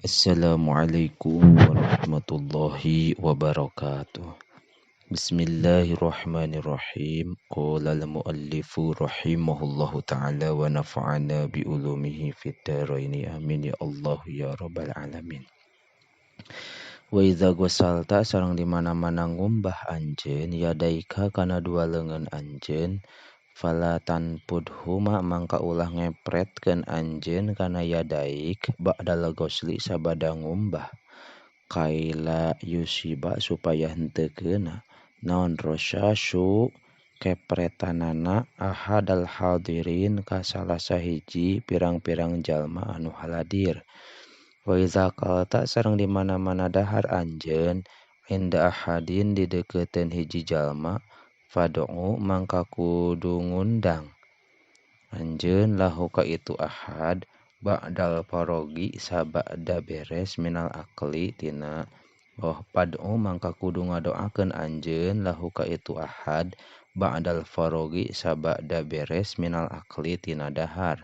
Assalamualaikum warahmatullahi wabarakatuh. Bismillahirrahmanirrahim. Qala al-muallifu rahimahullahu ta'ala wa nafa'ana bi ulumihi fid dharaini amin ya Allah ya rabbal alamin. Wa idza ghasalta sareng di mana-mana ngumbah anjeun yadaika kana dua leungeun anjeun fala tanpudhuma mangka ulah ngepretkeun anjeun kana yadaik ba'dal ghusli sabada ngumbah kaila yusiba supaya henteu keuna naon rosasyu kepretanana ahadal hadirin ka salah sahiji pirang-pirang jalma anu haladir. Wa iza qalta sareng di mana-mana dahar anjeun inda ahadin di deukeuteun hiji jalma fad'u mangka kudu ngundang anjeun lahu ka itu ahad ba'dal farogi sabada beres minal akli tina pad'u mangka kudu ngadoakeun anjeun lahu ka itu ahad ba'dal farogi sabada beres minal akli tina dahar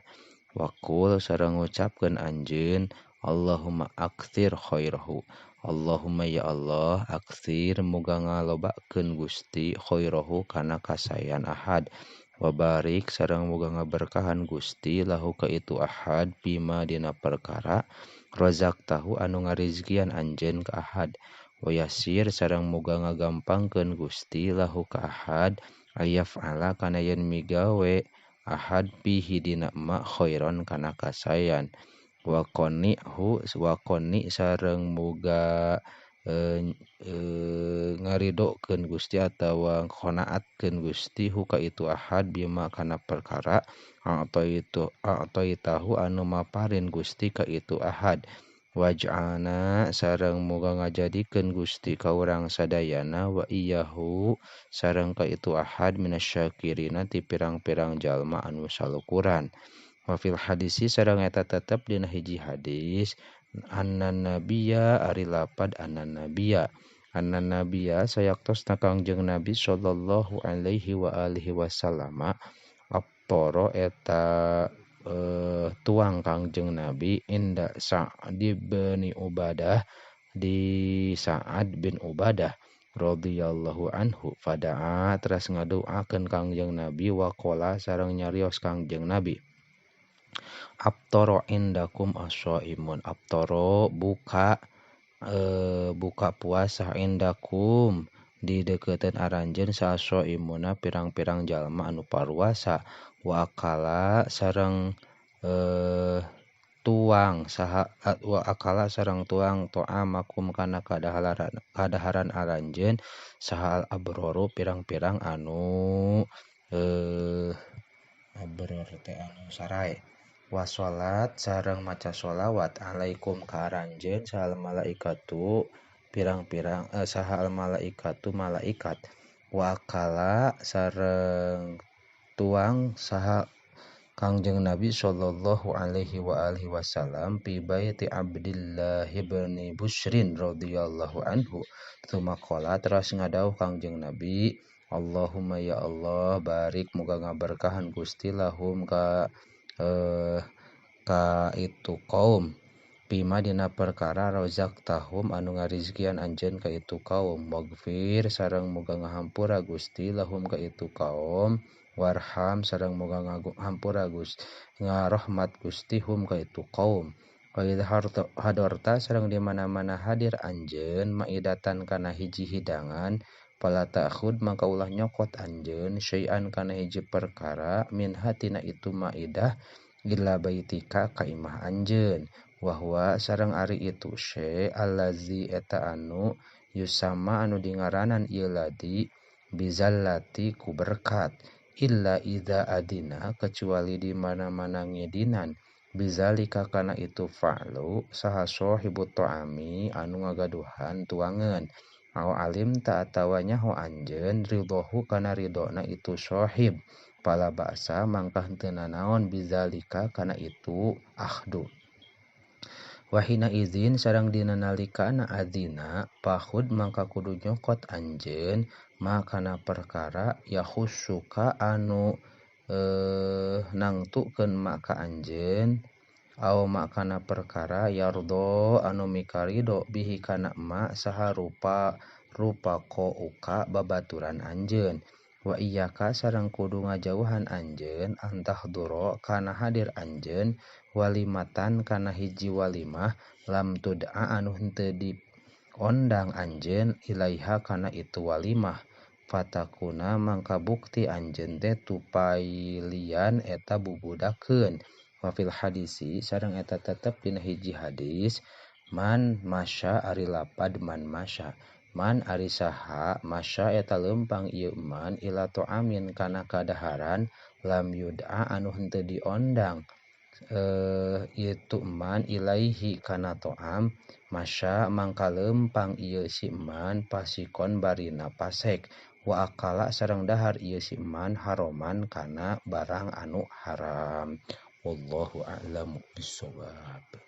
waqul sareng ngucapkeun anjeun Allahumma aktsir khairahu. Allahumma ya Allah aktsir muga ngalobakeun Gusti khairahu kana kasayan ahad wa barik sareng muga ngaberkahan Gusti lahu ka itu ahad bima dina perkara razaqtahu anu ngarizkian anjeun ka ahad wa yasir sareng muga ngagampangkeun Gusti lahu ka ahad ayaf'ala kana yen migawe ahad bihi dina ma khairon kana kasayan wa qoni sareng muga ngaridokeun Gusti atawa qanaatkeun Gusti hu ka itu ahad bima kana perkara atau tahu anu maparin Gusti ka itu ahad waj'alna sareng muga ngajadikeun Gusti ka urang sadayana wa iyyahu sareng ka itu ahad minasyakirina ti pirang-pirang jalma anu salukuran. Wa fil hadisi sareng eta tetep dina hiji hadis annan nabiyya ari lapad annan nabiyya sayaktosna Kangjeng Nabi sallallahu alaihi wa alihi wasallam aptoro eta tuang Kangjeng Nabi inda Sa'd bin Ubadah di Sa'ad bin Ubadah radhiyallahu anhu fada'a teras ngadoakeun Kangjeng Nabi wa qala sareng nyarios Kangjeng Nabi Aftoro indakum asyaimun. Aftoro buka puasa indakum di deukeuteun aranjeun saasyaimuna pirang-pirang jalma anu paruasa wa akala sareng tuang to'amakum kana kadaharan aranjeun sahal abroru pirang-pirang anu abror teh anu sarae wa sholat sareng maca sholawat alaikum ka aranjeun sahal malaikatu pirang-pirang sahal malaikatu malaikat wa akala sareng tuang saha Kangjeng Nabi sallallahu alaihi wa alihi wasallam fi baiti Abdillah bin Busyrin radhiyallahu anhu tsumma qala teras ngadauh Kangjeng Nabi Allahumma ya Allah barik muga ngaberkahan Gusti lahum ka itu kaum pima dina perkara razaqtahum anu ngarizkian anjeun ka itu kaum maghfir sareng muga ngahampura Gusti lahum ka itu kaum warham sareng muga ngahampura Gusti ngarahmat Gusti hum ka itu kaum wa hadarta sareng di mana-mana hadir anjeun maidatan kana hiji hidangan pala ta'khud maka ulah nyokot anjeun syai'an kana hiji perkara min hatina itu maidah illa baitika ka imah anjeun wahwa sareng ari itu syai allazi eta anu yusama anu dingaranan ieu ladi bizallati ku berkat illa idza adina kecuali di mana-mana ngedinan bizalika kana itu fa'lu saha sahibut ta'ami anu ngagaduhan tuangeun au alim ta atawa nyaho anjeun ridhohu kana ridona itu sahib pala ba'sa mangka henteu nanaon bizalika kana itu ahdu wahina izin sareng dina nalikana adzina pahud mangka kudu nyokot anjeun makana perkara yahussuka anu nangtukeun maka anjeun au makana perkara yardo anu mikarido bihi kana ma saha rupa ko uka babaturan anjeun wa iyyaka sareng kudu ngajauhan anjeun antah duro kana hadir anjeun walimatan kana hiji walimah lam tud'a anu henteu di ondang anjeun ilaiha kana itu walimah fatakuna mangka bukti anjeun teh tupailian eta bubudakeun wa fil hadisi sareng eta tetep dina hiji hadis man masya ari lapad man masya man ari saha masya eta leumpang ieu man ila amin kana kadaharan lam yud'a anu henteu diondang itu man ilaihi kana to'am masya mangka leumpang ieu si man pasikon barina pasek wa akala sareng dahar ieu si man haroman kana barang anu haram wallahu a'lamu bissawab.